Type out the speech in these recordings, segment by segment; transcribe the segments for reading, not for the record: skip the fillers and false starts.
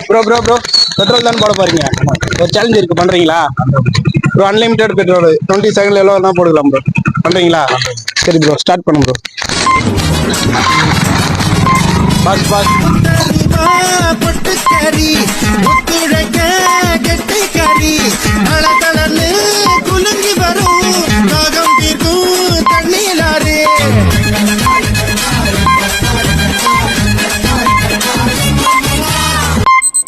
Bro petrol தான் போட போறீங்க. ஒரு சேலஞ்ச் இருக்கு, பண்றீங்களா ப்ரோ? அன்லிமிட்டெட் பெட்ரோல் 20 செகண்ட்ல எவ்வளோ தான் போடலாம் ப்ரோ, பண்றீங்களா? சரி ப்ரோ, ஸ்டார்ட் பண்ணுங்க ப்ரோ. பாஸ் பாஸ் பொட்டுக்கறி ஒத்துழைக்க கெட்டிக்கறி அழகலன்னு குலுங்கி வரும் தாகம் தீர்க்கும் தண்ணீராறு.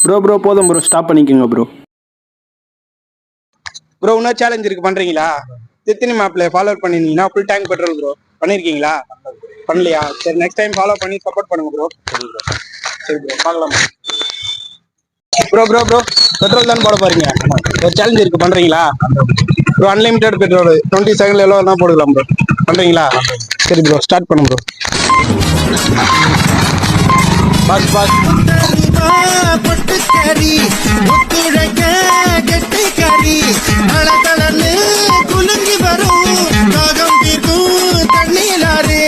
ப்ரோ போதும் ப்ரோ, ஸ்டாப் பண்ணிக்கோங்க ப்ரோ. ப்ரோ இன்னும் சேலஞ்ச் இருக்கு, பண்றீங்களா? தித்தினி மேப்ல ஃபாலோ பண்ணிருந்தீங்கன்னா ஃபுல் டேங்க் பெட்ரோல் ப்ரோ. பண்ணிருக்கீங்களா? பண்ணலையா? சரி, நெக்ஸ்ட் டைம் ஃபாலோ பண்ணி சப்போர்ட் பண்ணுங்க ப்ரோ. சரி ப்ரோ, பார்க்கலாம் ப்ரோ பெட்ரோல் தான் போட போறீங்க. ஒரு சேலஞ்ச் இருக்கு, பண்றீங்களா ப்ரோ? அன்லிமிட்டெட் பெட்ரோல் 20 செகண்ட்ல எவ்வளோ தான் போடலாம் ப்ரோ, பண்றீங்களா? சரி ப்ரோ, ஸ்டார்ட் பண்ணுங்க ப்ரோ. பாஸ் பாஸ் பொட்டுக்கறி ஒத்துழைக்க கெட்டிக்கறி அழகலன்னு குலுங்கி வரும் தாகம் தீர்க்கும் தண்ணீராறு.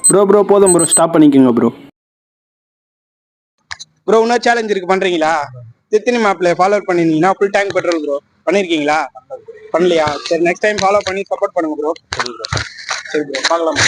ப்ரோ போதும் ப்ரோ, ஸ்டாப் பண்ணிக்கோங்க ப்ரோ. ப்ரோ இன்னும் சேலஞ்ச் இருக்கு, பண்றீங்களா? தித்தினி மேப்ல ஃபாலோ பண்ணிருந்தீங்கன்னா ஃபுல் டேங்க் பெட்ரோல் ப்ரோ. பண்ணிருக்கீங்களா? பண்ணலையா? சரி, நெக்ஸ்ட் டைம் ஃபாலோ பண்ணி சப்போர்ட் பண்ணுங்க ப்ரோ. சரி ப்ரோ, பார்க்கலாம்.